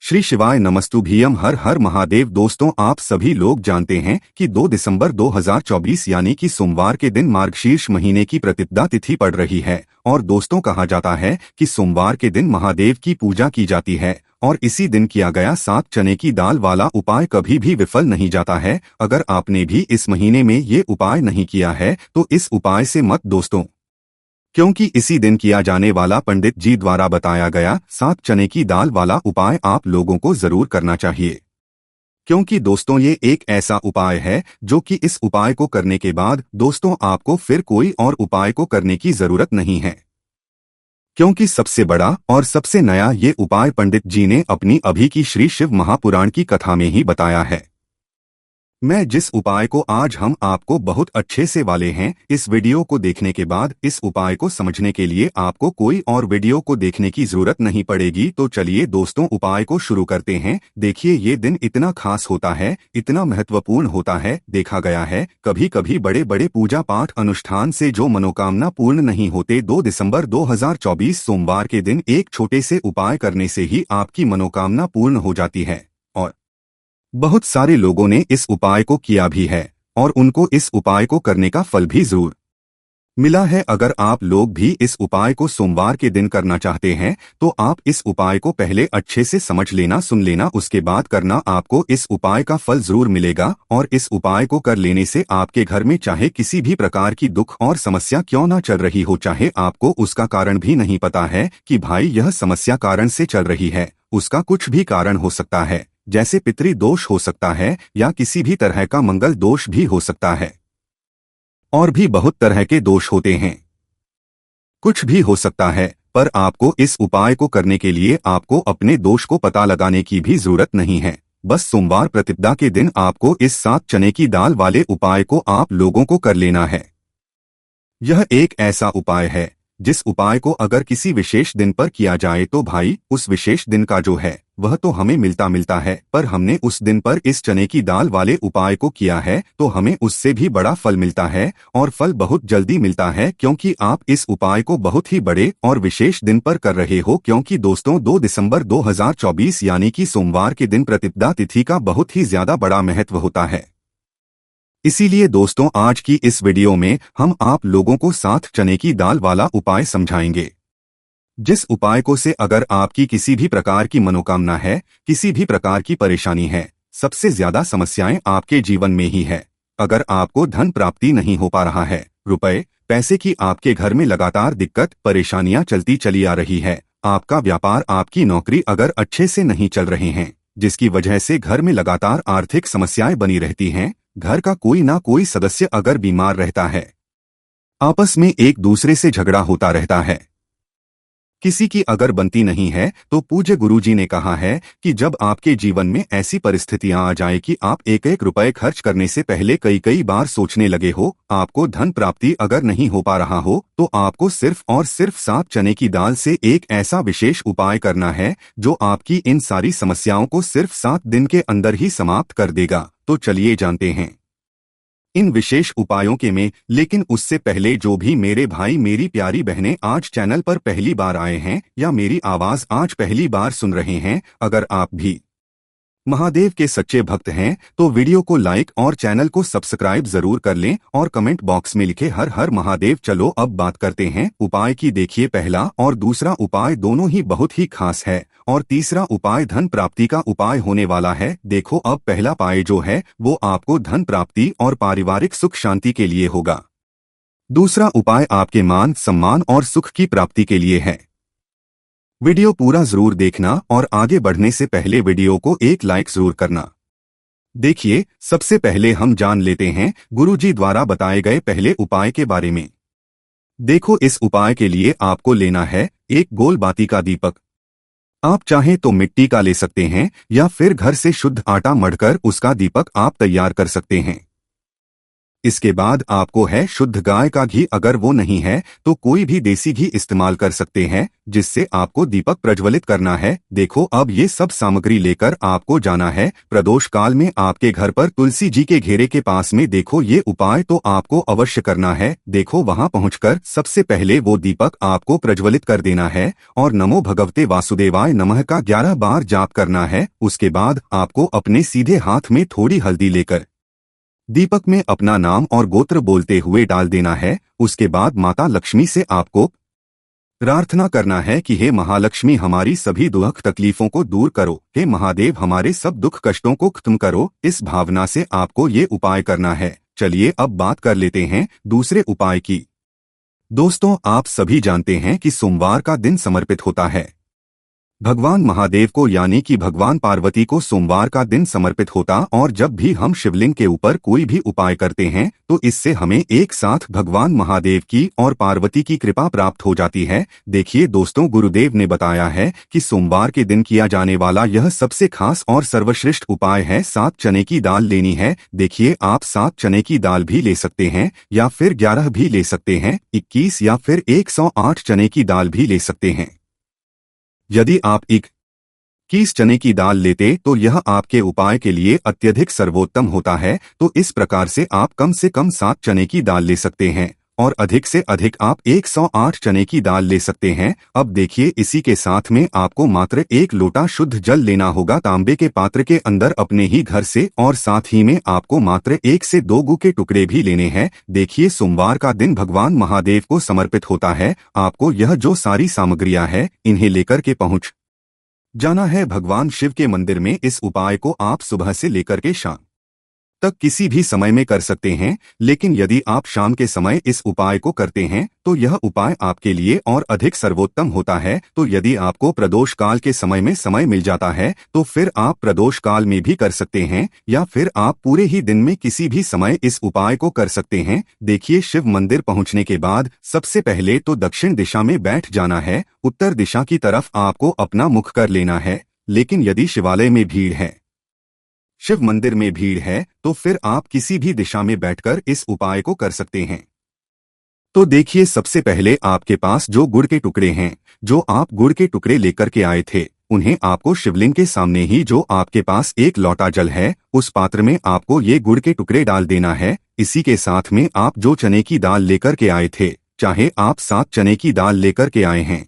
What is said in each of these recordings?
श्री शिवाय नमस्तुभ्यम। हर हर महादेव। दोस्तों, आप सभी लोग जानते हैं कि 2 दिसंबर 2024 यानी कि सोमवार के दिन मार्गशीर्ष महीने की प्रतिपदा तिथि पड़ रही है। और दोस्तों, कहा जाता है कि सोमवार के दिन महादेव की पूजा की जाती है और इसी दिन किया गया 7 चने की दाल वाला उपाय कभी भी विफल नहीं जाता है। अगर आपने भी इस महीने में ये उपाय नहीं किया है तो इस उपाय से मत दोस्तों, क्योंकि इसी दिन किया जाने वाला पंडित जी द्वारा बताया गया 7 चने की दाल वाला उपाय आप लोगों को जरूर करना चाहिए। क्योंकि दोस्तों, ये एक ऐसा उपाय है जो कि इस उपाय को करने के बाद दोस्तों आपको फिर कोई और उपाय को करने की जरूरत नहीं है। क्योंकि सबसे बड़ा और सबसे नया ये उपाय पंडित जी ने अपनी अभी की श्री शिव महापुराण की कथा में ही बताया है। मैं जिस उपाय को आज हम आपको बहुत अच्छे से वाले हैं, इस वीडियो को देखने के बाद इस उपाय को समझने के लिए आपको कोई और वीडियो को देखने की जरूरत नहीं पड़ेगी। तो चलिए दोस्तों, उपाय को शुरू करते हैं। देखिए, ये दिन इतना खास होता है, इतना महत्वपूर्ण होता है। देखा गया है कभी कभी बड़े बड़े पूजा पाठ अनुष्ठान से जो मनोकामना पूर्ण नहीं होते, 2 दिसंबर 2024 सोमवार के दिन एक छोटे से उपाय करने से ही आपकी मनोकामना पूर्ण हो जाती है। और बहुत सारे लोगों ने इस उपाय को किया भी है और उनको इस उपाय को करने का फल भी जरूर मिला है। अगर आप लोग भी इस उपाय को सोमवार के दिन करना चाहते हैं तो आप इस उपाय को पहले अच्छे से समझ लेना, सुन लेना, उसके बाद करना। आपको इस उपाय का फल जरूर मिलेगा और इस उपाय को कर लेने से आपके घर में चाहे किसी भी प्रकार की दुख और समस्या क्यों ना चल रही हो, चाहे आपको उसका कारण भी नहीं पता है कि भाई यह समस्या कारण से चल रही है, उसका कुछ भी कारण हो सकता है, जैसे पितृ दोष हो सकता है या किसी भी तरह का मंगल दोष भी हो सकता है, और भी बहुत तरह के दोष होते हैं, कुछ भी हो सकता है। पर आपको इस उपाय को करने के लिए आपको अपने दोष को पता लगाने की भी जरूरत नहीं है। बस सोमवार प्रतिपदा के दिन आपको इस 7 चने की दाल वाले उपाय को आप लोगों को कर लेना है। यह एक ऐसा उपाय है जिस उपाय को अगर किसी विशेष दिन पर किया जाए तो भाई उस विशेष दिन का जो है वह तो हमें मिलता है, पर हमने उस दिन पर इस चने की दाल वाले उपाय को किया है तो हमें उससे भी बड़ा फल मिलता है और फल बहुत जल्दी मिलता है, क्योंकि आप इस उपाय को बहुत ही बड़े और विशेष दिन पर कर रहे हो। क्योंकि दोस्तों, 2 दिसंबर 2024 यानी कि सोमवार के दिन प्रतिपदा तिथि का बहुत ही ज्यादा बड़ा महत्व होता है। इसीलिए दोस्तों, आज की इस वीडियो में हम आप लोगों को 7 चने की दाल वाला उपाय समझाएंगे, जिस उपाय को से अगर आपकी किसी भी प्रकार की मनोकामना है, किसी भी प्रकार की परेशानी है, सबसे ज्यादा समस्याएं आपके जीवन में ही है। अगर आपको धन प्राप्ति नहीं हो पा रहा है, रुपए पैसे की आपके घर में लगातार दिक्कत परेशानियां चलती चली आ रही है, आपका व्यापार आपकी नौकरी अगर अच्छे से नहीं चल रहे हैं, जिसकी वजह से घर में लगातार आर्थिक समस्याएं बनी रहती हैं, घर का कोई ना कोई सदस्य अगर बीमार रहता है, आपस में एक दूसरे से झगड़ा होता रहता है, किसी की अगर बनती नहीं है, तो पूज्य गुरुजी ने कहा है कि जब आपके जीवन में ऐसी परिस्थितियां आ जाए कि आप एक एक रुपए खर्च करने से पहले कई कई बार सोचने लगे हो, आपको धन प्राप्ति अगर नहीं हो पा रहा हो, तो आपको सिर्फ और सिर्फ 7 चने की दाल से एक ऐसा विशेष उपाय करना है जो आपकी इन सारी समस्याओं को सिर्फ 7 दिन के अंदर ही समाप्त कर देगा। तो चलिए जानते हैं इन विशेष उपायों के में। लेकिन उससे पहले जो भी मेरे भाई मेरी प्यारी बहनें आज चैनल पर पहली बार आए हैं या मेरी आवाज आज पहली बार सुन रहे हैं, अगर आप भी महादेव के सच्चे भक्त हैं तो वीडियो को लाइक और चैनल को सब्सक्राइब जरूर कर लें और कमेंट बॉक्स में लिखे हर हर महादेव। चलो अब बात करते हैं उपाय की। देखिए, पहला और दूसरा उपाय दोनों ही बहुत ही खास है और तीसरा उपाय धन प्राप्ति का उपाय होने वाला है। देखो, अब पहला उपाय जो है वो आपको धन प्राप्ति और पारिवारिक सुख शांति के लिए होगा। दूसरा उपाय आपके मान सम्मान और सुख की प्राप्ति के लिए है। वीडियो पूरा जरूर देखना और आगे बढ़ने से पहले वीडियो को एक लाइक जरूर करना। देखिए, सबसे पहले हम जान लेते हैं गुरुजी द्वारा बताए गए पहले उपाय के बारे में। देखो, इस उपाय के लिए आपको लेना है एक गोल बाती का दीपक। आप चाहें तो मिट्टी का ले सकते हैं या फिर घर से शुद्ध आटा मढ़कर उसका दीपक आप तैयार कर सकते हैं। इसके बाद आपको है शुद्ध गाय का घी, अगर वो नहीं है तो कोई भी देसी घी इस्तेमाल कर सकते हैं, जिससे आपको दीपक प्रज्वलित करना है। देखो अब ये सब सामग्री लेकर आपको जाना है प्रदोष काल में आपके घर पर तुलसी जी के घेरे के पास में। देखो ये उपाय तो आपको अवश्य करना है। देखो वहां पहुंचकर सबसे पहले वो दीपक आपको प्रज्वलित कर देना है और नमो भगवते वासुदेवाय नमः का 11 बार जाप करना है। उसके बाद आपको अपने सीधे हाथ में थोड़ी हल्दी लेकर दीपक में अपना नाम और गोत्र बोलते हुए डाल देना है। उसके बाद माता लक्ष्मी से आपको प्रार्थना करना है कि हे महालक्ष्मी हमारी सभी दुख तकलीफों को दूर करो, हे महादेव हमारे सब दुख कष्टों को खत्म करो। इस भावना से आपको ये उपाय करना है। चलिए अब बात कर लेते हैं दूसरे उपाय की। दोस्तों आप सभी जानते हैं कि सोमवार का दिन समर्पित होता है भगवान महादेव को, यानी कि भगवान पार्वती को सोमवार का दिन समर्पित होता। और जब भी हम शिवलिंग के ऊपर कोई भी उपाय करते हैं तो इससे हमें एक साथ भगवान महादेव की और पार्वती की कृपा प्राप्त हो जाती है। देखिए दोस्तों, गुरुदेव ने बताया है कि सोमवार के दिन किया जाने वाला यह सबसे खास और सर्वश्रेष्ठ उपाय है। 7 चने की दाल लेनी है। देखिए आप 7 चने की दाल भी ले सकते हैं या फिर 11 भी ले सकते हैं, 21 या फिर 108 चने की दाल भी ले सकते हैं। यदि आप 21 चने की दाल लेते तो यह आपके उपाय के लिए अत्यधिक सर्वोत्तम होता है। तो इस प्रकार से आप कम से कम 7 चने की दाल ले सकते हैं और अधिक से अधिक आप 108 चने की दाल ले सकते हैं। अब देखिए इसी के साथ में आपको मात्र 1 लोटा शुद्ध जल लेना होगा तांबे के पात्र के अंदर अपने ही घर से, और साथ ही में आपको मात्र 1 से 2 गू के टुकड़े भी लेने हैं। देखिए सोमवार का दिन भगवान महादेव को समर्पित होता है। आपको यह जो सारी सामग्रियां हैं इन्हें लेकर के पहुंच जाना है भगवान शिव के मंदिर में। इस उपाय को आप सुबह से लेकर के शाम तक किसी भी समय में कर सकते हैं, लेकिन यदि आप शाम के समय इस उपाय को करते हैं तो यह उपाय आपके लिए और अधिक सर्वोत्तम होता है। तो यदि आपको प्रदोष काल के समय में समय मिल जाता है तो फिर आप प्रदोष काल में भी कर सकते हैं, या फिर आप पूरे ही दिन में किसी भी समय इस उपाय को कर सकते हैं। देखिए शिव मंदिर पहुंचने के बाद सबसे पहले तो दक्षिण दिशा में बैठ जाना है। उत्तर दिशा की तरफ आपको अपना मुख कर लेना है, लेकिन यदि शिवालय में भीड़ है, शिव मंदिर में भीड़ है, तो फिर आप किसी भी दिशा में बैठकर इस उपाय को कर सकते हैं। तो देखिए सबसे पहले आपके पास जो गुड़ के टुकड़े हैं, जो आप गुड़ के टुकड़े लेकर के आए थे, उन्हें आपको शिवलिंग के सामने ही जो आपके पास 1 लोटा जल है उस पात्र में आपको ये गुड़ के टुकड़े डाल देना है। इसी के साथ में आप जो चने की दाल लेकर के आए थे, चाहे आप 7 चने की दाल लेकर के आए हैं,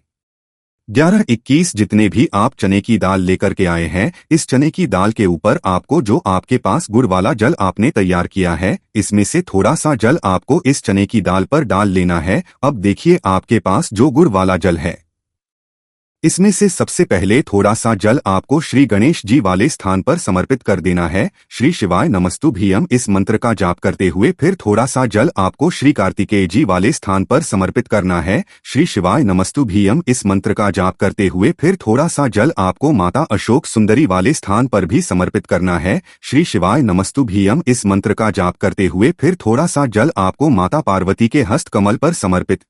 11, 21 जितने भी आप चने की दाल लेकर के आए हैं, इस चने की दाल के ऊपर आपको जो आपके पास गुड़ वाला जल आपने तैयार किया है, इसमें से थोड़ा सा जल आपको इस चने की दाल पर डाल लेना है। अब देखिए आपके पास जो गुड़ वाला जल है, इसमें से सबसे पहले थोड़ा सा जल आपको श्री गणेश जी वाले स्थान पर समर्पित कर देना है। श्री शिवाय नमस्तुभ्यम इस मंत्र का जाप करते हुए फिर थोड़ा सा जल आपको श्री कार्तिकेय जी वाले स्थान पर समर्पित करना है। श्री शिवाय नमस्तुभ्यम इस मंत्र का जाप करते हुए फिर थोड़ा सा जल आपको माता अशोक सुंदरी वाले स्थान पर भी समर्पित करना है। श्री शिवाय नमस्तुभ्यम इस मंत्र का जाप करते हुए फिर थोड़ा सा जल आपको माता पार्वती के हस्त कमल पर समर्पित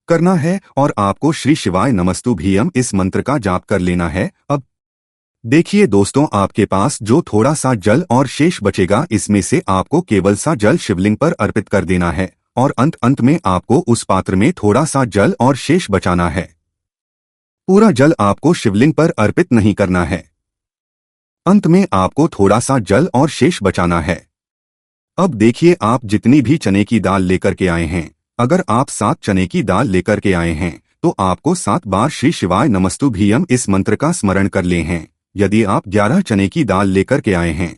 करना है और आपको श्री शिवाय नमस्तुभ्यम इस मंत्र का जाप कर लेना है। अब देखिए दोस्तों, आपके पास जो थोड़ा सा जल और शेष बचेगा, इसमें से आपको केवल सा जल शिवलिंग पर अर्पित कर देना है और अंत में आपको उस पात्र में थोड़ा सा जल और शेष बचाना है। पूरा जल आपको शिवलिंग पर अर्पित नहीं करना है, अंत में आपको थोड़ा सा जल और शेष बचाना है। अब देखिए आप जितनी भी चने की दाल लेकर के आए हैं, अगर आप 7 चने की दाल लेकर के आए हैं तो आपको 7 बार श्री शिवाय नमस्तुभ्यम इस मंत्र का स्मरण कर ले हैं। यदि आप 11 चने की दाल लेकर के आए हैं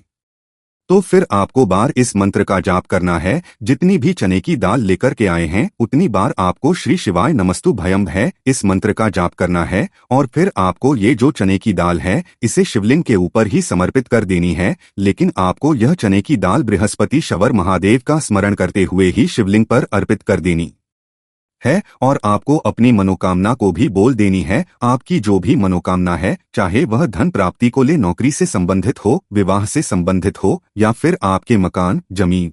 तो फिर आपको बार इस मंत्र का जाप करना है। जितनी भी चने की दाल लेकर के आए हैं उतनी बार आपको श्री शिवाय नमस्तुभ्यम है इस मंत्र का जाप करना है, और फिर आपको ये जो चने की दाल है इसे शिवलिंग के ऊपर ही समर्पित कर देनी है। लेकिन आपको यह चने की दाल बृहस्पति शवर महादेव का स्मरण करते हुए ही शिवलिंग पर अर्पित कर देनी है, और आपको अपनी मनोकामना को भी बोल देनी है। आपकी जो भी मनोकामना है, चाहे वह धन प्राप्ति को ले, नौकरी से संबंधित हो, विवाह से संबंधित हो, या फिर आपके मकान, जमीन,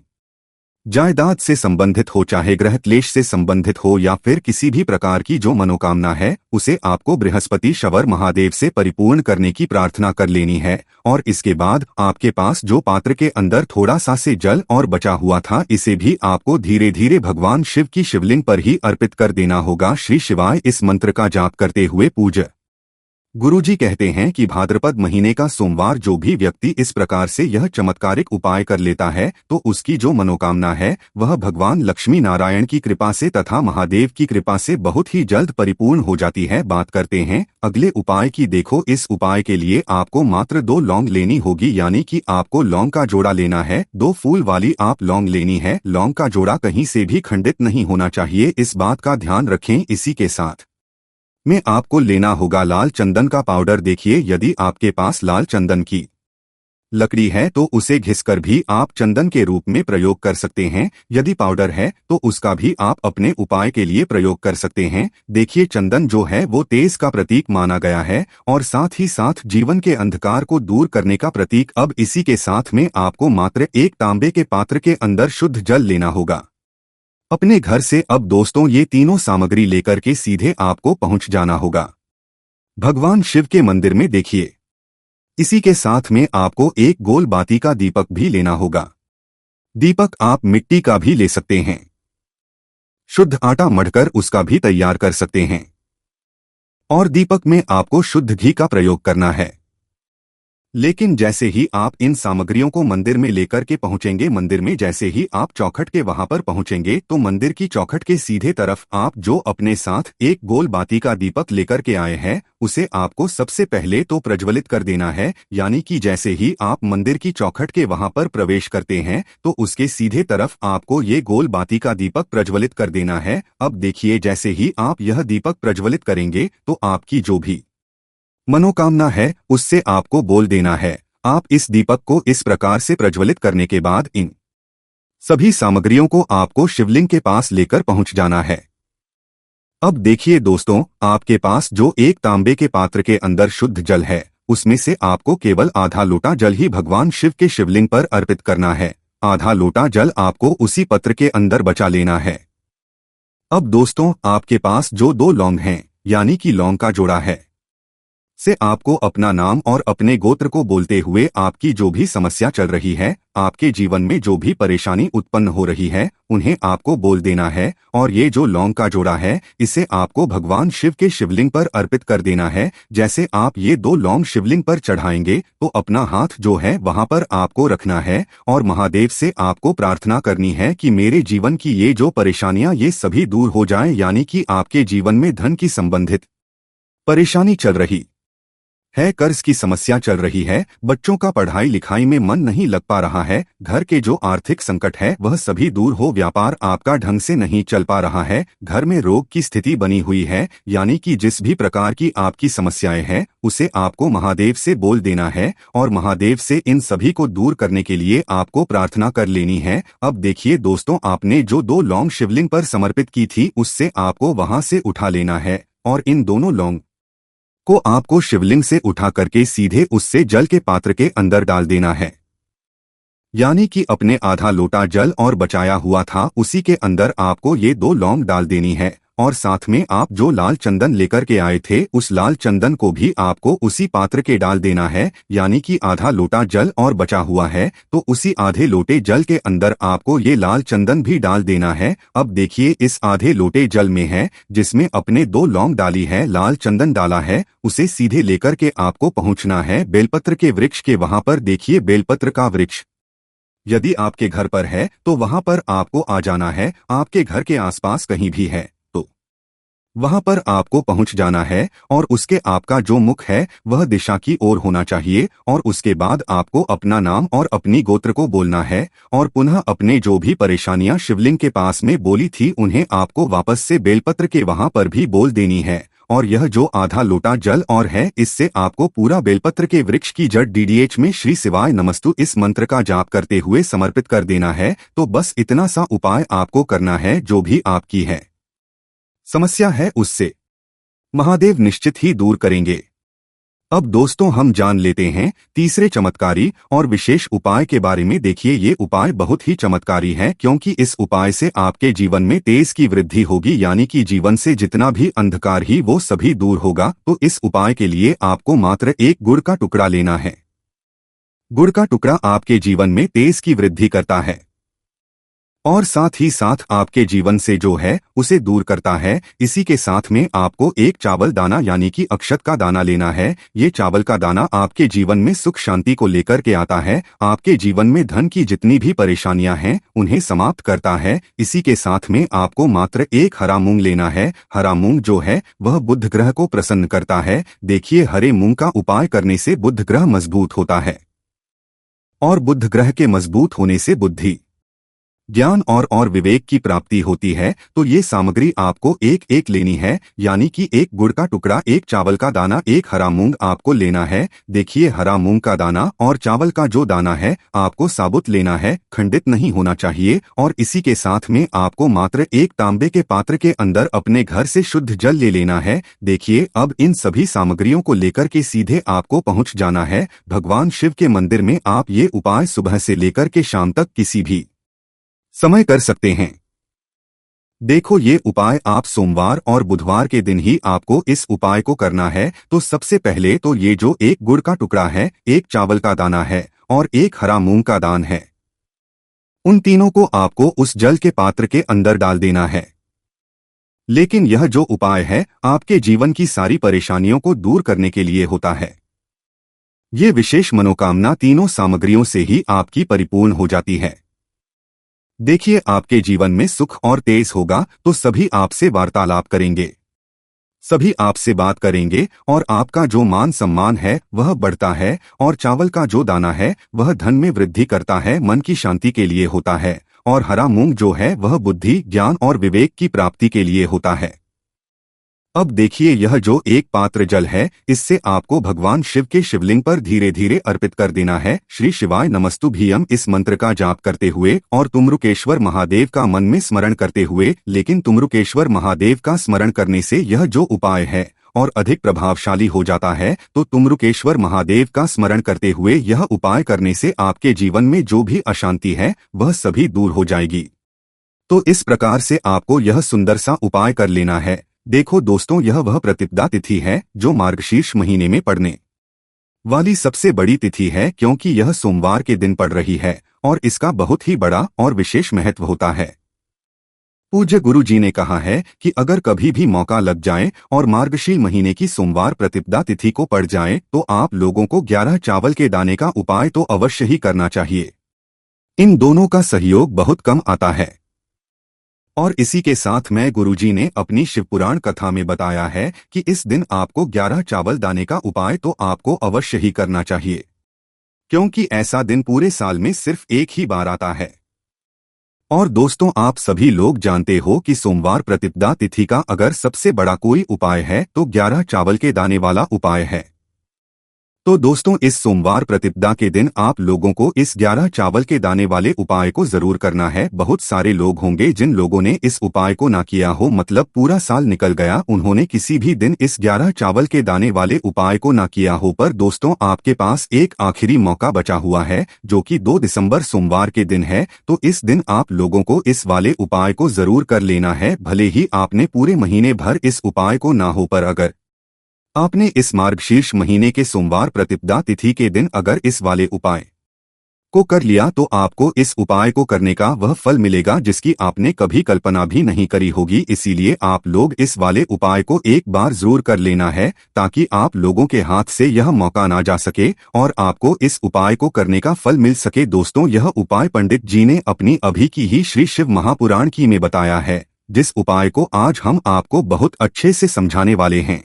जायदाद से संबंधित हो, चाहे ग्रह क्लेश से संबंधित हो या फिर किसी भी प्रकार की जो मनोकामना है, उसे आपको बृहस्पति शवर महादेव से परिपूर्ण करने की प्रार्थना कर लेनी है। और इसके बाद आपके पास जो पात्र के अंदर थोड़ा सा से जल और बचा हुआ था, इसे भी आपको धीरे धीरे भगवान शिव की शिवलिंग पर ही अर्पित कर देना होगा। श्री शिवाय इस मंत्र का जाप करते हुए पूज गुरुजी कहते हैं कि भाद्रपद महीने का सोमवार जो भी व्यक्ति इस प्रकार से यह चमत्कारिक उपाय कर लेता है, तो उसकी जो मनोकामना है वह भगवान लक्ष्मी नारायण की कृपा से तथा महादेव की कृपा से बहुत ही जल्द परिपूर्ण हो जाती है। बात करते हैं अगले उपाय की। देखो, इस उपाय के लिए आपको मात्र 2 लौंग लेनी होगी, यानी कि आपको लौंग का जोड़ा लेना है। 2 फूल वाली आप लौंग लेनी है। लौंग का जोड़ा कहीं से भी खंडित नहीं होना चाहिए, इस बात का ध्यान रखें। इसी के साथ में आपको लेना होगा लाल चंदन का पाउडर। देखिए, यदि आपके पास लाल चंदन की लकड़ी है तो उसे घिसकर भी आप चंदन के रूप में प्रयोग कर सकते हैं। यदि पाउडर है तो उसका भी आप अपने उपाय के लिए प्रयोग कर सकते हैं। देखिए, चंदन जो है वो तेज का प्रतीक माना गया है और साथ ही साथ जीवन के अंधकार को दूर करने का प्रतीक। अब इसी के साथ में आपको मात्र 1 तांबे के पात्र के अंदर शुद्ध जल लेना होगा अपने घर से। अब दोस्तों, ये तीनों सामग्री लेकर के सीधे आपको पहुंच जाना होगा भगवान शिव के मंदिर में। देखिए, इसी के साथ में आपको एक गोल बाती का दीपक भी लेना होगा। दीपक आप मिट्टी का भी ले सकते हैं, शुद्ध आटा मढ़कर उसका भी तैयार कर सकते हैं। और दीपक में आपको शुद्ध घी का प्रयोग करना है। लेकिन जैसे ही आप इन सामग्रियों को मंदिर में लेकर के पहुंचेंगे, मंदिर में जैसे ही आप चौखट के वहां पर पहुंचेंगे, तो मंदिर की चौखट के सीधे तरफ आप जो अपने साथ एक गोल बाती का दीपक लेकर के आए हैं, उसे आपको सबसे पहले तो प्रज्वलित कर देना है। यानी कि जैसे ही आप मंदिर की चौखट के वहां पर प्रवेश करते हैं तो उसके सीधे तरफ आपको ये गोल बाती का दीपक प्रज्वलित कर देना है। अब देखिए, जैसे ही आप यह दीपक प्रज्वलित करेंगे तो आपकी जो भी मनोकामना है उससे आपको बोल देना है। आप इस दीपक को इस प्रकार से प्रज्वलित करने के बाद इन सभी सामग्रियों को आपको शिवलिंग के पास लेकर पहुंच जाना है। अब देखिए दोस्तों, आपके पास जो 1 तांबे के पात्र के अंदर शुद्ध जल है, उसमें से आपको केवल आधा लोटा जल ही भगवान शिव के शिवलिंग पर अर्पित करना है। आधा लोटा जल आपको उसी पत्र के अंदर बचा लेना है। अब दोस्तों, आपके पास जो 2 लौंग हैं, यानी कि लौंग का जोड़ा है, से आपको अपना नाम और अपने गोत्र को बोलते हुए आपकी जो भी समस्या चल रही है, आपके जीवन में जो भी परेशानी उत्पन्न हो रही है, उन्हें आपको बोल देना है। और ये जो लौंग का जोड़ा है, इसे आपको भगवान शिव के शिवलिंग पर अर्पित कर देना है। जैसे आप ये 2 लौंग शिवलिंग पर चढ़ाएंगे तो अपना हाथ जो है वहां पर आपको रखना है और महादेव से आपको प्रार्थना करनी है कि मेरे जीवन की ये जो परेशानियां ये सभी दूर हो जाएं। यानी कि आपके जीवन में धन की संबंधित परेशानी चल रही है, कर्ज की समस्या चल रही है, बच्चों का पढ़ाई लिखाई में मन नहीं लग पा रहा है, घर के जो आर्थिक संकट है वह सभी दूर हो, व्यापार आपका ढंग से नहीं चल पा रहा है, घर में रोग की स्थिति बनी हुई है, यानी कि जिस भी प्रकार की आपकी समस्याएं हैं उसे आपको महादेव से बोल देना है और महादेव से इन सभी को दूर करने के लिए आपको प्रार्थना कर लेनी है। अब देखिए दोस्तों, आपने जो 2 लौंग शिवलिंग पर समर्पित की थी उससे आपको वहां से उठा लेना है और इन दोनों लौंग को आपको शिवलिंग से उठा करके सीधे उससे जल के पात्र के अंदर डाल देना है। यानी कि अपने आधा लोटा जल और बचाया हुआ था उसी के अंदर आपको ये 2 लौंग डाल देनी है और साथ में आप जो लाल चंदन लेकर के आए थे उस लाल चंदन को भी आपको उसी पात्र के डाल देना है। यानी कि आधा लोटा जल और बचा हुआ है तो उसी आधे लोटे जल के अंदर आपको ये लाल चंदन भी डाल देना है। अब देखिए, इस आधे लोटे जल में है जिसमें अपने 2 लौंग डाली है, लाल चंदन डाला है, उसे सीधे लेकर के आपको पहुंचना है बेलपत्र के वृक्ष के वहां पर। देखिए, बेलपत्र का वृक्ष यदि आपके घर पर है तो वहां पर आपको आ जाना है। आपके घर के आसपास कहीं भी है तो वहां पर आपको पहुंच जाना है और उसके आपका जो मुख है वह दिशा की ओर होना चाहिए और उसके बाद आपको अपना नाम और अपनी गोत्र को बोलना है और पुनः अपने जो भी परेशानियां शिवलिंग के पास में बोली थी उन्हें आपको वापस से बेलपत्र के वहां पर भी बोल देनी है। और यह जो आधा लोटा जल और है इससे आपको पूरा बेलपत्र के वृक्ष की जड़ डीडीएच में श्री शिवाय नमस्तु इस मंत्र का जाप करते हुए समर्पित कर देना है। तो बस इतना सा उपाय आपको करना है, जो भी आपकी है समस्या है उससे महादेव निश्चित ही दूर करेंगे। अब दोस्तों हम जान लेते हैं तीसरे चमत्कारी और विशेष उपाय के बारे में। देखिए ये उपाय बहुत ही चमत्कारी है क्योंकि इस उपाय से आपके जीवन में तेज की वृद्धि होगी, यानी कि जीवन से जितना भी अंधकार ही वो सभी दूर होगा। तो इस उपाय के लिए आपको मात्र एक गुड़ का टुकड़ा लेना है। गुड़ का टुकड़ा आपके जीवन में तेज की वृद्धि करता है और साथ ही साथ आपके जीवन से जो है उसे दूर करता है। इसी के साथ में आपको एक चावल दाना यानी कि अक्षत का दाना लेना है। ये चावल का दाना आपके जीवन में सुख शांति को लेकर के आता है, आपके जीवन में धन की जितनी भी परेशानियां हैं उन्हें समाप्त करता है। इसी के साथ में आपको मात्र एक हरा मूंग लेना है। हरा मूंग जो है वह बुध ग्रह को प्रसन्न करता है। देखिए हरे मूंग का उपाय करने से बुध ग्रह मजबूत होता है और बुध ग्रह के मजबूत होने से बुद्धि, ज्ञान और विवेक की प्राप्ति होती है। तो ये सामग्री आपको एक एक लेनी है, यानी कि एक गुड़ का टुकड़ा, एक चावल का दाना, एक हरा मूंग आपको लेना है। देखिए हरा मूंग का दाना और चावल का जो दाना है आपको साबुत लेना है, खंडित नहीं होना चाहिए। और इसी के साथ में आपको मात्र एक तांबे के पात्र के अंदर अपने घर से शुद्ध जल ले लेना है। देखिए अब इन सभी सामग्रियों को लेकर के सीधे आपको पहुंच जाना है भगवान शिव के मंदिर में। आप ये उपाय सुबह से लेकर के शाम तक किसी भी समय कर सकते हैं। देखो ये उपाय आप सोमवार और बुधवार के दिन ही आपको इस उपाय को करना है। तो सबसे पहले तो ये जो एक गुड़ का टुकड़ा है, एक चावल का दाना है और एक हरा मूंग का दान है, उन तीनों को आपको उस जल के पात्र के अंदर डाल देना है। लेकिन यह जो उपाय है आपके जीवन की सारी परेशानियों को दूर करने के लिए होता है। ये विशेष मनोकामना तीनों सामग्रियों से ही आपकी परिपूर्ण हो जाती है। देखिए आपके जीवन में सुख और तेज होगा तो सभी आपसे वार्तालाप करेंगे, सभी आपसे बात करेंगे और आपका जो मान सम्मान है वह बढ़ता है। और चावल का जो दाना है वह धन में वृद्धि करता है, मन की शांति के लिए होता है। और हरा मूंग जो है वह बुद्धि, ज्ञान और विवेक की प्राप्ति के लिए होता है। अब देखिए यह जो एक पात्र जल है इससे आपको भगवान शिव के शिवलिंग पर धीरे धीरे अर्पित कर देना है। श्री शिवाय नमस्तुभ्यम इस मंत्र का जाप करते हुए और तुमरुकेश्वर महादेव का मन में स्मरण करते हुए। लेकिन तुमरुकेश्वर महादेव का स्मरण करने से यह जो उपाय है और अधिक प्रभावशाली हो जाता है। तो तुमरुकेश्वर महादेव का स्मरण करते हुए यह उपाय करने से आपके जीवन में जो भी अशांति है वह सभी दूर हो जाएगी। तो इस प्रकार से आपको यह सुंदर सा उपाय कर लेना है। देखो दोस्तों यह वह प्रतिपदा तिथि है जो मार्गशीर्ष महीने में पड़ने वाली सबसे बड़ी तिथि है, क्योंकि यह सोमवार के दिन पड़ रही है और इसका बहुत ही बड़ा और विशेष महत्व होता है। पूज्य गुरु जी ने कहा है कि अगर कभी भी मौका लग जाए और मार्गशीर्ष महीने की सोमवार प्रतिपदा तिथि को पड़ जाए तो आप लोगों को 11 चावल के दाने का उपाय तो अवश्य ही करना चाहिए। इन दोनों का सहयोग बहुत कम आता है। और इसी के साथ में गुरुजी ने अपनी शिवपुराण कथा में बताया है कि इस दिन आपको 11 चावल दाने का उपाय तो आपको अवश्य ही करना चाहिए, क्योंकि ऐसा दिन पूरे साल में सिर्फ एक ही बार आता है। और दोस्तों आप सभी लोग जानते हो कि सोमवार प्रतिपदा तिथि का अगर सबसे बड़ा कोई उपाय है तो 11 चावल के दाने वाला उपाय है। तो दोस्तों इस सोमवार प्रतिपदा के दिन आप लोगों को इस 11 चावल के दाने वाले उपाय को जरूर करना है। बहुत सारे लोग होंगे जिन लोगों ने इस उपाय को ना किया हो, मतलब पूरा साल निकल गया उन्होंने किसी भी दिन इस 11 चावल के दाने वाले उपाय को ना किया हो। पर दोस्तों आपके पास एक आखिरी मौका बचा हुआ है जो कि 2 दिसंबर सोमवार के दिन है। तो इस दिन आप लोगों को इस वाले उपाय को जरूर कर लेना है। भले ही आपने पूरे महीने भर इस उपाय को ना हो, पर अगर आपने इस मार्गशीर्ष महीने के सोमवार प्रतिपदा तिथि के दिन अगर इस वाले उपाय को कर लिया तो आपको इस उपाय को करने का वह फल मिलेगा जिसकी आपने कभी कल्पना भी नहीं करी होगी। इसीलिए आप लोग इस वाले उपाय को एक बार जरूर कर लेना है ताकि आप लोगों के हाथ से यह मौका ना जा सके और आपको इस उपाय को करने का फल मिल सके। दोस्तों यह उपाय पंडित जी ने अपनी अभी की ही श्री शिव महापुराण की में बताया है, जिस उपाय को आज हम आपको बहुत अच्छे से समझाने वाले हैं।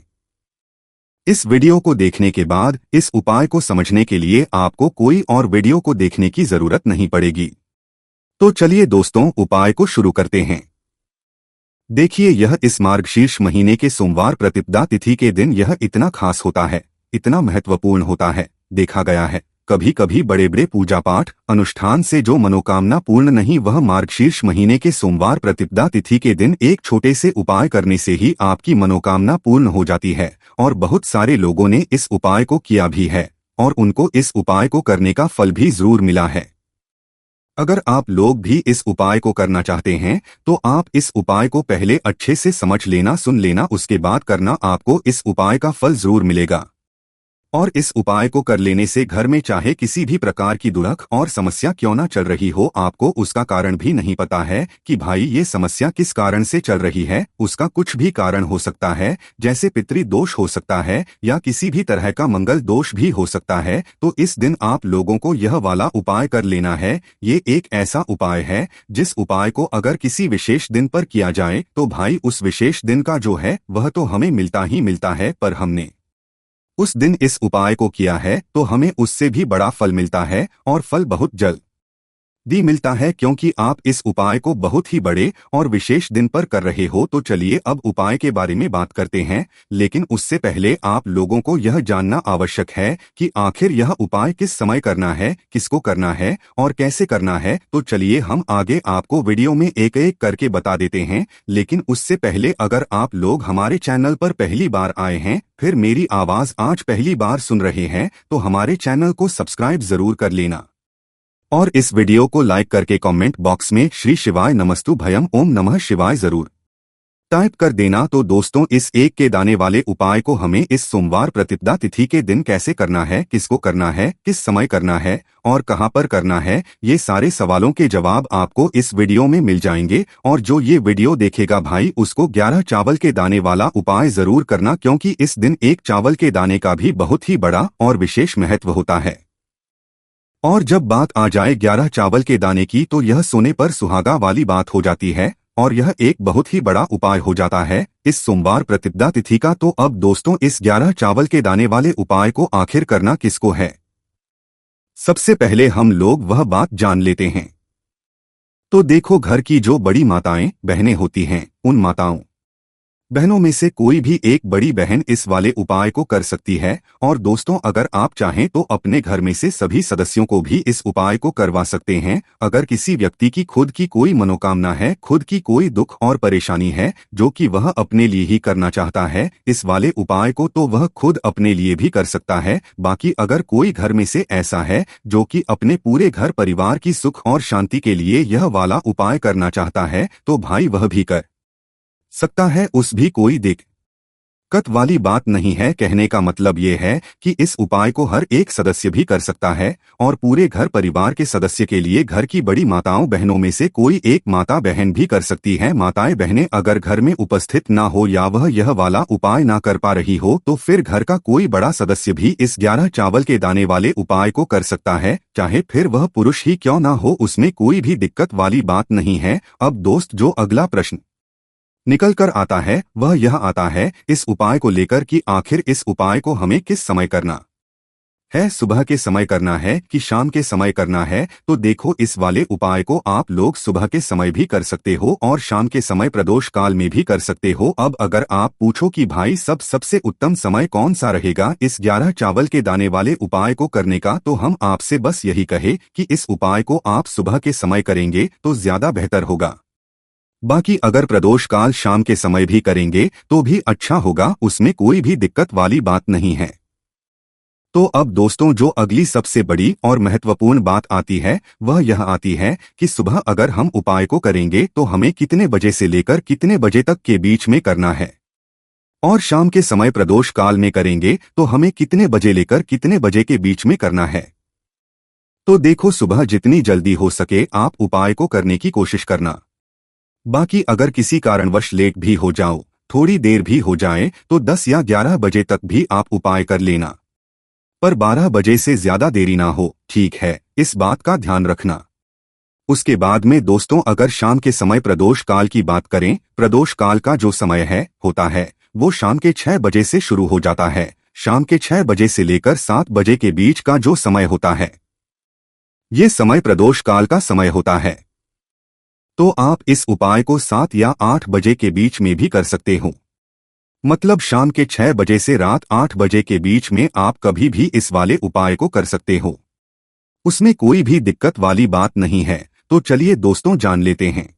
इस वीडियो को देखने के बाद इस उपाय को समझने के लिए आपको कोई और वीडियो को देखने की जरूरत नहीं पड़ेगी। तो चलिए दोस्तों उपाय को शुरू करते हैं। देखिए यह इस मार्गशीर्ष महीने के सोमवार प्रतिपदा तिथि के दिन यह इतना खास होता है, इतना महत्वपूर्ण होता है। देखा गया है कभी कभी बड़े बड़े पूजा पाठ अनुष्ठान से जो मनोकामना पूर्ण नहीं, वह मार्गशीर्ष महीने के सोमवार प्रतिपदा तिथि के दिन एक छोटे से उपाय करने से ही आपकी मनोकामना पूर्ण हो जाती है। और बहुत सारे लोगों ने इस उपाय को किया भी है और उनको इस उपाय को करने का फल भी जरूर मिला है। अगर आप लोग भी इस उपाय को करना चाहते हैं तो आप इस उपाय को पहले अच्छे से समझ लेना, सुन लेना, उसके बाद करना, आपको इस उपाय का फल जरूर मिलेगा। और इस उपाय को कर लेने से घर में चाहे किसी भी प्रकार की दुर्लभ और समस्या क्यों ना चल रही हो, आपको उसका कारण भी नहीं पता है कि भाई ये समस्या किस कारण से चल रही है, उसका कुछ भी कारण हो सकता है, जैसे पितृ दोष हो सकता है या किसी भी तरह का मंगल दोष भी हो सकता है। तो इस दिन आप लोगों को यह वाला उपाय कर लेना है। ये एक ऐसा उपाय है जिस उपाय को अगर किसी विशेष दिन पर किया जाए तो भाई उस विशेष दिन का जो है वह तो हमें मिलता ही मिलता है, पर हमने उस दिन इस उपाय को किया है तो हमें उससे भी बड़ा फल मिलता है और फल बहुत जल्दी मिलता है, क्योंकि आप इस उपाय को बहुत ही बड़े और विशेष दिन पर कर रहे हो। तो चलिए अब उपाय के बारे में बात करते हैं, लेकिन उससे पहले आप लोगों को यह जानना आवश्यक है कि आखिर यह उपाय किस समय करना है, किसको करना है और कैसे करना है। तो चलिए हम आगे आपको वीडियो में एक एक करके बता देते हैं, लेकिन उससे पहले अगर आप लोग हमारे चैनल पर पहली बार आए हैं, फिर मेरी आवाज आज पहली बार सुन रहे हैं, तो हमारे चैनल को सब्सक्राइब जरूर कर लेना और इस वीडियो को लाइक करके कमेंट बॉक्स में श्री शिवाय नमस्तु भयम ओम नमः शिवाय जरूर टाइप कर देना। तो दोस्तों, इस एक के दाने वाले उपाय को हमें इस सोमवार प्रतिपदा तिथि के दिन कैसे करना है, किसको करना है, किस समय करना है और कहां पर करना है, ये सारे सवालों के जवाब आपको इस वीडियो में मिल जाएंगे। और जो ये वीडियो देखेगा भाई, उसको 11 चावल के दाने वाला उपाय जरूर करना, क्योंकि इस दिन एक चावल के दाने का भी बहुत ही बड़ा और विशेष महत्व होता है। और जब बात आ जाए 11 चावल के दाने की, तो यह सोने पर सुहागा वाली बात हो जाती है और यह एक बहुत ही बड़ा उपाय हो जाता है इस सोमवार प्रतिपदा तिथि का। तो अब दोस्तों, इस 11 चावल के दाने वाले उपाय को आखिर करना किसको है, सबसे पहले हम लोग वह बात जान लेते हैं। तो देखो, घर की जो बड़ी माताएं बहनें होती हैं, उन माताओं बहनों में से कोई भी एक बड़ी बहन इस वाले उपाय को कर सकती है। और दोस्तों, अगर आप चाहें तो अपने घर में से सभी सदस्यों को भी इस उपाय को करवा सकते हैं। अगर किसी व्यक्ति की खुद की कोई मनोकामना है, खुद की कोई दुख और परेशानी है जो कि वह अपने लिए ही करना चाहता है इस वाले उपाय को, तो वह खुद अपने लिए भी कर सकता है। बाकी अगर कोई घर में से ऐसा है जो कि अपने पूरे घर परिवार की सुख और शांति के लिए यह वाला उपाय करना चाहता है, तो भाई वह भी कर सकता है, उस भी कोई दिक्कत वाली बात नहीं है। कहने का मतलब ये है कि इस उपाय को हर एक सदस्य भी कर सकता है और पूरे घर परिवार के सदस्य के लिए घर की बड़ी माताओं बहनों में से कोई एक माता बहन भी कर सकती है। माताएं बहनें अगर घर में उपस्थित ना हो या वह यह वाला उपाय ना कर पा रही हो, तो फिर घर का कोई बड़ा सदस्य भी इस 11 चावल के दाने वाले उपाय को कर सकता है, चाहे फिर वह पुरुष ही क्यों ना हो, उसमें कोई भी दिक्कत वाली बात नहीं है। अब दोस्त, जो अगला प्रश्न निकल कर आता है वह यह आता है इस उपाय को लेकर कि आखिर इस उपाय को हमें किस समय करना है, सुबह के समय करना है कि शाम के समय करना है। तो देखो, इस वाले उपाय को आप लोग सुबह के समय भी कर सकते हो और शाम के समय प्रदोष काल में भी कर सकते हो। अब अगर आप पूछो कि भाई सबसे उत्तम समय कौन सा रहेगा इस 11 चावल के दाने वाले उपाय को करने का, तो हम आपसे बस यही कहे कि इस उपाय को आप सुबह के समय करेंगे तो ज्यादा बेहतर होगा। बाकी अगर प्रदोष काल शाम के समय भी करेंगे तो भी अच्छा होगा, उसमें कोई भी दिक्कत वाली बात नहीं है। तो अब दोस्तों, जो अगली सबसे बड़ी और महत्वपूर्ण बात आती है वह यह आती है कि सुबह अगर हम उपाय को करेंगे तो हमें कितने बजे से लेकर कितने बजे तक के बीच में करना है, और शाम के समय प्रदोष काल में करेंगे तो हमें कितने बजे लेकर कितने बजे के बीच में करना है। तो देखो, सुबह जितनी जल्दी हो सके आप उपाय को करने की कोशिश करना। बाकी अगर किसी कारणवश लेट भी हो जाओ, थोड़ी देर भी हो जाए, तो 10 या 11 बजे तक भी आप उपाय कर लेना, पर 12 बजे से ज्यादा देरी ना हो, ठीक है, इस बात का ध्यान रखना। उसके बाद में दोस्तों, अगर शाम के समय प्रदोष काल की बात करें, प्रदोष काल का जो समय होता है वो शाम के 6 बजे से शुरू हो जाता है। शाम के 6 बजे से लेकर 7 बजे के बीच का जो समय होता है, ये समय प्रदोष काल का समय होता है। तो आप इस उपाय को 7 या 8 बजे के बीच में भी कर सकते हो, मतलब शाम के 6 बजे से रात 8 बजे के बीच में आप कभी भी इस वाले उपाय को कर सकते हो। उसमें कोई भी दिक्कत वाली बात नहीं है। तो चलिए दोस्तों जान लेते हैं।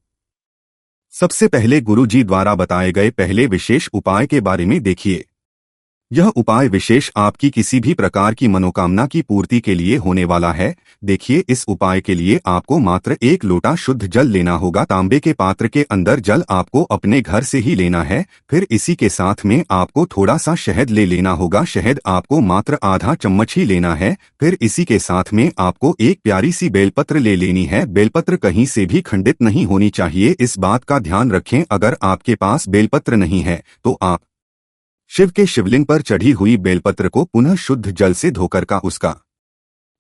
सबसे पहले गुरुजी द्वारा बताए गए पहले विशेष उपाय के बारे में देखिए। यह उपाय विशेष आपकी किसी भी प्रकार की मनोकामना की पूर्ति के लिए होने वाला है। देखिए, इस उपाय के लिए आपको मात्र 1 लोटा शुद्ध जल लेना होगा। तांबे के पात्र के अंदर जल आपको अपने घर से ही लेना है। फिर इसी के साथ में आपको थोड़ा सा शहद ले लेना होगा। शहद आपको मात्र आधा चम्मच ही लेना है। फिर इसी के साथ में आपको एक प्यारी सी बेलपत्र ले लेनी है। बेलपत्र कहीं से भी खंडित नहीं होनी चाहिए, इस बात का ध्यान रखें। अगर आपके पास बेलपत्र नहीं है तो आप शिव के शिवलिंग पर चढ़ी हुई बेलपत्र को पुनः शुद्ध जल से धोकर का उसका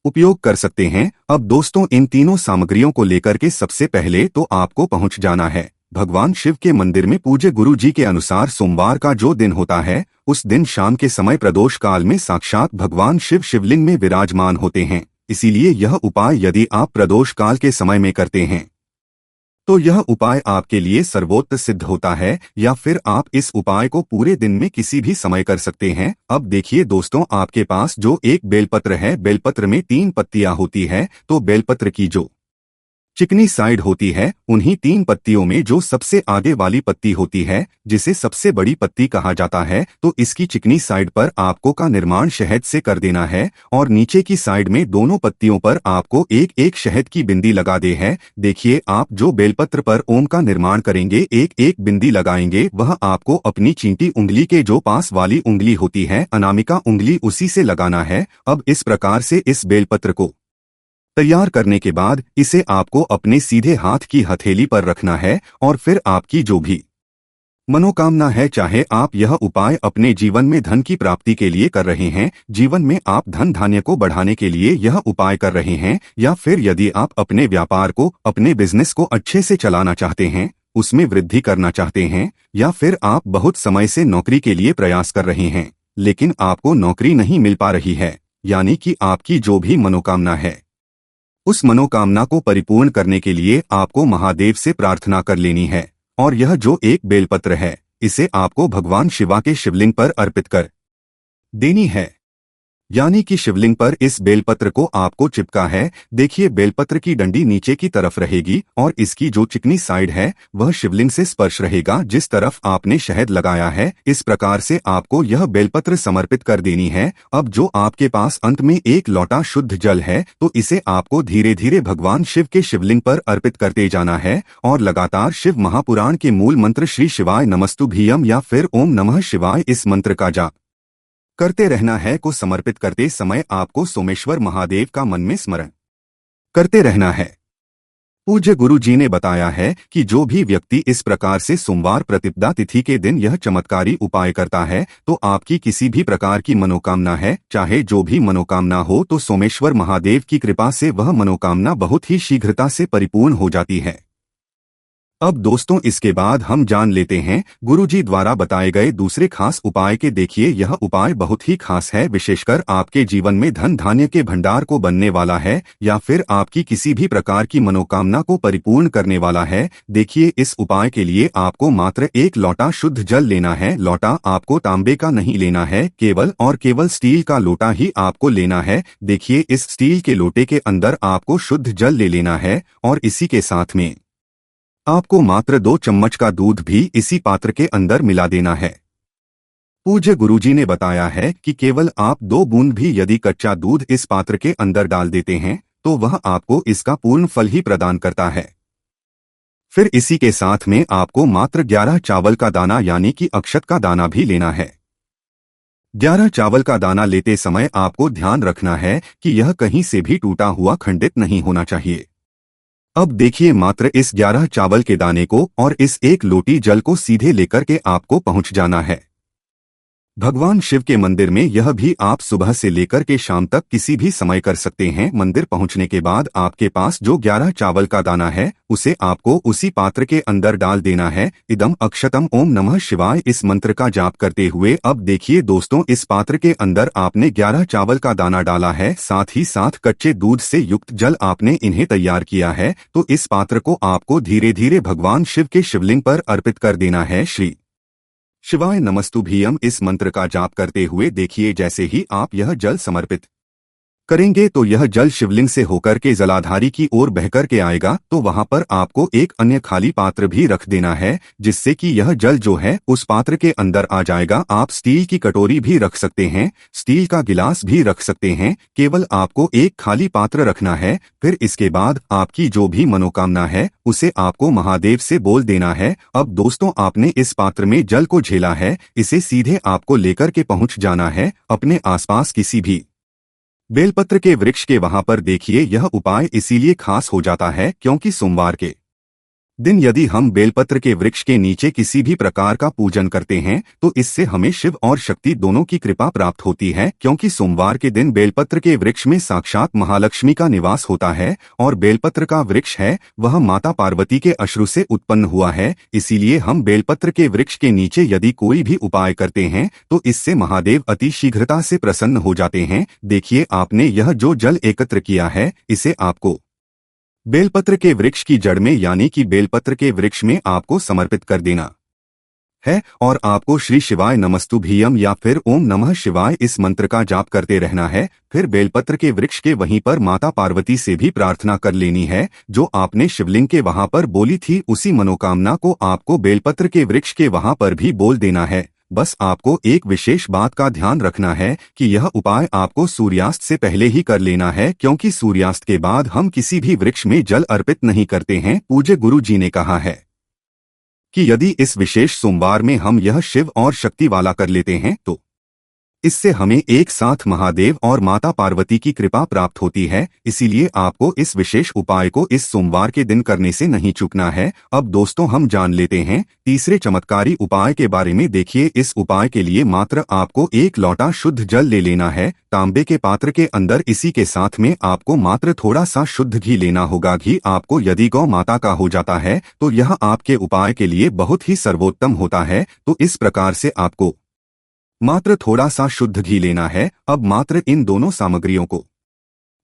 उपयोग कर सकते हैं। अब दोस्तों, इन तीनों सामग्रियों को लेकर के सबसे पहले तो आपको पहुंच जाना है भगवान शिव के मंदिर में। पूज्य गुरु जी के अनुसार सोमवार का जो दिन होता है, उस दिन शाम के समय प्रदोष काल में साक्षात भगवान शिव शिवलिंग में विराजमान होते हैं। इसीलिए यह उपाय यदि आप प्रदोष काल के समय में करते हैं तो यह उपाय आपके लिए सर्वोत्तम सिद्ध होता है। या फिर आप इस उपाय को पूरे दिन में किसी भी समय कर सकते हैं। अब देखिए दोस्तों, आपके पास जो एक बेलपत्र है, बेलपत्र में 3 पत्तियां होती है। तो बेलपत्र की जो चिकनी साइड होती है, उन्हीं 3 पत्तियों में जो सबसे आगे वाली पत्ती होती है, जिसे सबसे बड़ी पत्ती कहा जाता है, तो इसकी चिकनी साइड पर आपको का निर्माण शहद से कर देना है। और नीचे की साइड में दोनों पत्तियों पर आपको एक एक शहद की बिंदी लगा दे है। देखिए, आप जो बेलपत्र पर ओम का निर्माण करेंगे, एक एक बिंदी लगाएंगे, वह आपको अपनी चींटी उंगली के जो पास वाली उंगली होती है, अनामिका उंगली, उसी से लगाना है। अब इस प्रकार से इस बेलपत्र को तैयार करने के बाद इसे आपको अपने सीधे हाथ की हथेली पर रखना है। और फिर आपकी जो भी मनोकामना है, चाहे आप यह उपाय अपने जीवन में धन की प्राप्ति के लिए कर रहे हैं, जीवन में आप धन धान्य को बढ़ाने के लिए यह उपाय कर रहे हैं, या फिर यदि आप अपने व्यापार को, अपने बिजनेस को अच्छे से चलाना चाहते हैं, उसमें वृद्धि करना चाहते हैं, या फिर आप बहुत समय से नौकरी के लिए प्रयास कर रहे हैं लेकिन आपको नौकरी नहीं मिल पा रही है, यानी कि आपकी जो भी मनोकामना है, उस मनोकामना को परिपूर्ण करने के लिए आपको महादेव से प्रार्थना कर लेनी है। और यह जो एक बेलपत्र है, इसे आपको भगवान शिवा के शिवलिंग पर अर्पित कर देनी है। यानी कि शिवलिंग पर इस बेलपत्र को आपको चिपका है। देखिए, बेलपत्र की डंडी नीचे की तरफ रहेगी और इसकी जो चिकनी साइड है वह शिवलिंग से स्पर्श रहेगा जिस तरफ आपने शहद लगाया है। इस प्रकार से आपको यह बेलपत्र समर्पित कर देनी है। अब जो आपके पास अंत में 1 लोटा शुद्ध जल है, तो इसे आपको धीरे धीरे भगवान शिव के शिवलिंग पर अर्पित करते जाना है और लगातार शिव महापुराण के मूल मंत्र श्री शिवाय नमस्तुभ्यम या फिर ओम नमः शिवाय इस मंत्र का जाप करते रहना है। को समर्पित करते समय आपको सोमेश्वर महादेव का मन में स्मरण करते रहना है। पूज्य गुरु जी ने बताया है कि जो भी व्यक्ति इस प्रकार से सोमवार प्रतिपदा तिथि के दिन यह चमत्कारी उपाय करता है, तो आपकी किसी भी प्रकार की मनोकामना है, चाहे जो भी मनोकामना हो, तो सोमेश्वर महादेव की कृपा से वह मनोकामना बहुत ही शीघ्रता से परिपूर्ण हो जाती है। अब दोस्तों, इसके बाद हम जान लेते हैं गुरुजी द्वारा बताए गए दूसरे खास उपाय के। देखिए, यह उपाय बहुत ही खास है, विशेषकर आपके जीवन में धन धान्य के भंडार को बनने वाला है, या फिर आपकी किसी भी प्रकार की मनोकामना को परिपूर्ण करने वाला है। देखिए, इस उपाय के लिए आपको मात्र 1 लोटा शुद्ध जल लेना है। लोटा आपको तांबे का नहीं लेना है, केवल और केवल स्टील का लोटा ही आपको लेना है। देखिए, इस स्टील के लोटे के अंदर आपको शुद्ध जल ले लेना है और इसी के साथ में आपको मात्र 2 चम्मच का दूध भी इसी पात्र के अंदर मिला देना है। पूज्य गुरुजी ने बताया है कि केवल आप 2 बूंद भी यदि कच्चा दूध इस पात्र के अंदर डाल देते हैं तो वह आपको इसका पूर्ण फल ही प्रदान करता है। फिर इसी के साथ में आपको मात्र 11 चावल का दाना यानी कि अक्षत का दाना भी लेना है। 11 चावल का दाना लेते समय आपको ध्यान रखना है कि यह कहीं से भी टूटा हुआ खंडित नहीं होना चाहिए। अब देखिए, मात्र इस 11 चावल के दाने को और इस 1 लोटी जल को सीधे लेकर के आपको पहुंच जाना है भगवान शिव के मंदिर में। यह भी आप सुबह से लेकर के शाम तक किसी भी समय कर सकते हैं। मंदिर पहुंचने के बाद आपके पास जो 11 चावल का दाना है, उसे आपको उसी पात्र के अंदर डाल देना है। इदम अक्षतम ओम नमः शिवाय इस मंत्र का जाप करते हुए। अब देखिए दोस्तों, इस पात्र के अंदर आपने 11 चावल का दाना डाला है, साथ ही साथ कच्चे दूध से युक्त जल आपने इन्हें तैयार किया है। तो इस पात्र को आपको धीरे धीरे भगवान शिव के शिवलिंग पर अर्पित कर देना है। श्री शिवाय नमस्तुभ्यम इस मंत्र का जाप करते हुए देखिए, जैसे ही आप यह जल समर्पित करेंगे तो यह जल शिवलिंग से होकर के जलाधारी की ओर बहकर के आएगा। तो वहां पर आपको एक अन्य खाली पात्र भी रख देना है, जिससे कि यह जल जो है उस पात्र के अंदर आ जाएगा। आप स्टील की कटोरी भी रख सकते हैं, स्टील का गिलास भी रख सकते हैं, केवल आपको एक खाली पात्र रखना है। फिर इसके बाद आपकी जो भी मनोकामना है उसे आपको महादेव से बोल देना है। अब दोस्तों, आपने इस पात्र में जल को झेला है, इसे सीधे आपको लेकर के पहुंच जाना है अपने आसपास किसी भी बेलपत्र के वृक्ष के वहां पर। देखिए, यह उपाय इसीलिए खास हो जाता है क्योंकि सोमवार के दिन यदि हम बेलपत्र के वृक्ष के नीचे किसी भी प्रकार का पूजन करते हैं तो इससे हमें शिव और शक्ति दोनों की कृपा प्राप्त होती है, क्योंकि सोमवार के दिन बेलपत्र के वृक्ष में साक्षात महालक्ष्मी का निवास होता है और बेलपत्र का वृक्ष है वह माता पार्वती के अश्रु से उत्पन्न हुआ है। इसीलिए हम बेलपत्र के वृक्ष के नीचे यदि कोई भी उपाय करते हैं तो इससे महादेव अति शीघ्रता से प्रसन्न हो जाते हैं। देखिए, आपने यह जो जल एकत्र किया है इसे आपको बेलपत्र के वृक्ष की जड़ में यानी कि बेलपत्र के वृक्ष में आपको समर्पित कर देना है और आपको श्री शिवाय नमस्तुभ्यम या फिर ओम नमः शिवाय इस मंत्र का जाप करते रहना है। फिर बेलपत्र के वृक्ष के वहीं पर माता पार्वती से भी प्रार्थना कर लेनी है। जो आपने शिवलिंग के वहां पर बोली थी उसी मनोकामना को आपको बेलपत्र के वृक्ष के वहां पर भी बोल देना है। बस आपको एक विशेष बात का ध्यान रखना है कि यह उपाय आपको सूर्यास्त से पहले ही कर लेना है, क्योंकि सूर्यास्त के बाद हम किसी भी वृक्ष में जल अर्पित नहीं करते हैं। पूज्य गुरु जी ने कहा है कि यदि इस विशेष सोमवार में हम यह शिव और शक्ति वाला कर लेते हैं तो इससे हमें एक साथ महादेव और माता पार्वती की कृपा प्राप्त होती है। इसीलिए आपको इस विशेष उपाय को इस सोमवार के दिन करने से नहीं चूकना है। अब दोस्तों, हम जान लेते हैं तीसरे चमत्कारी उपाय के बारे में। देखिए, इस उपाय के लिए मात्र आपको एक लोटा शुद्ध जल ले लेना है तांबे के पात्र के अंदर। इसी के साथ में आपको मात्र थोड़ा सा शुद्ध घी लेना होगा। घी आपको यदि गौ माता का हो जाता है तो यह आपके उपाय के लिए बहुत ही सर्वोत्तम होता है। तो इस प्रकार से आपको मात्र थोड़ा सा शुद्ध घी लेना है। अब मात्र इन दोनों सामग्रियों को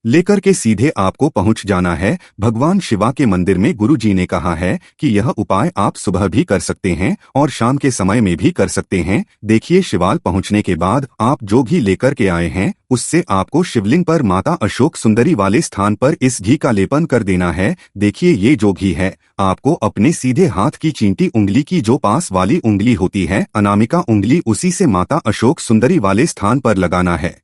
लेकर के सीधे आपको पहुंच जाना है भगवान शिवा के मंदिर में। गुरु जी ने कहा है कि यह उपाय आप सुबह भी कर सकते हैं और शाम के समय में भी कर सकते हैं। देखिए, शिवाल पहुंचने के बाद आप जो घी लेकर के आए हैं उससे आपको शिवलिंग पर माता अशोक सुंदरी वाले स्थान पर इस घी का लेपन कर देना है। देखिए, ये जो घी है आपको अपने सीधे हाथ की चींटी उंगली की जो पास वाली उंगली होती है अनामिका उंगली, उसी से माता अशोक सुंदरी वाले स्थान पर लगाना है।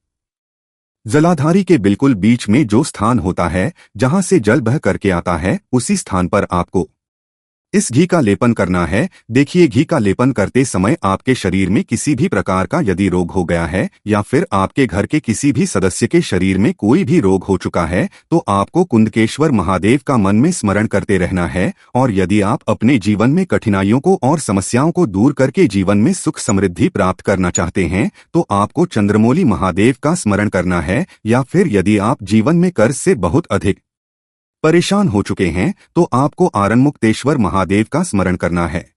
जलाधारी के बिल्कुल बीच में जो स्थान होता है जहां से जल बह करके आता है उसी स्थान पर आपको इस घी का लेपन करना है। देखिए, घी का लेपन करते समय आपके शरीर में किसी भी प्रकार का यदि रोग हो गया है या फिर आपके घर के किसी भी सदस्य के शरीर में कोई भी रोग हो चुका है तो आपको कुंदकेश्वर महादेव का मन में स्मरण करते रहना है। और यदि आप अपने जीवन में कठिनाइयों को और समस्याओं को दूर करके जीवन में सुख समृद्धि प्राप्त करना चाहते हैं तो आपको चंद्रमौली महादेव का स्मरण करना है। या फिर यदि आप जीवन में कर्ज से बहुत अधिक परेशान हो चुके हैं तो आपको आरणमुक्तेश्वर महादेव का स्मरण करना है।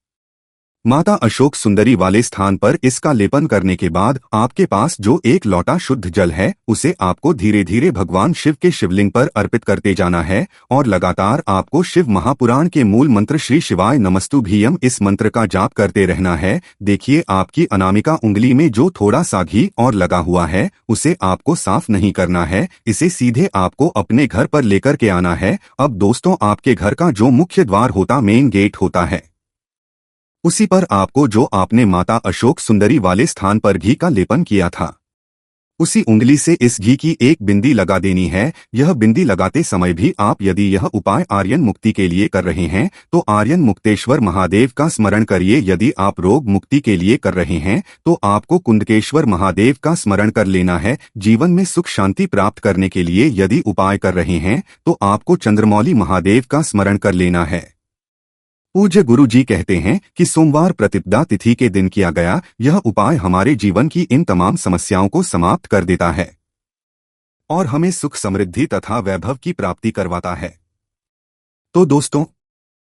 माता अशोक सुंदरी वाले स्थान पर इसका लेपन करने के बाद आपके पास जो एक लोटा शुद्ध जल है उसे आपको धीरे धीरे भगवान शिव के शिवलिंग पर अर्पित करते जाना है और लगातार आपको शिव महापुराण के मूल मंत्र श्री शिवाय नमस्तुभ्यम इस मंत्र का जाप करते रहना है। देखिए, आपकी अनामिका उंगली में जो थोड़ा सा घी और लगा हुआ है उसे आपको साफ नहीं करना है, इसे सीधे आपको अपने घर पर लेकर के आना है। अब दोस्तों, आपके घर का जो मुख्य द्वार होता मेन गेट होता है उसी पर आपको जो आपने माता अशोक सुंदरी वाले स्थान पर घी का लेपन किया था उसी उंगली से इस घी की एक बिंदी लगा देनी है। यह बिंदी लगाते समय भी आप यदि यह उपाय आर्यन मुक्ति के लिए कर रहे हैं तो आर्यन मुक्तेश्वर महादेव का स्मरण करिए। यदि आप रोग मुक्ति के लिए कर रहे हैं तो आपको कुंदकेश्वर महादेव का स्मरण कर लेना है। जीवन में सुख शांति प्राप्त करने के लिए यदि उपाय कर रहे हैं तो आपको चंद्रमौली महादेव का स्मरण कर लेना है। पूज्य गुरु जी कहते हैं कि सोमवार प्रतिपदा तिथि के दिन किया गया यह उपाय हमारे जीवन की इन तमाम समस्याओं को समाप्त कर देता है और हमें सुख समृद्धि तथा वैभव की प्राप्ति करवाता है। तो दोस्तों,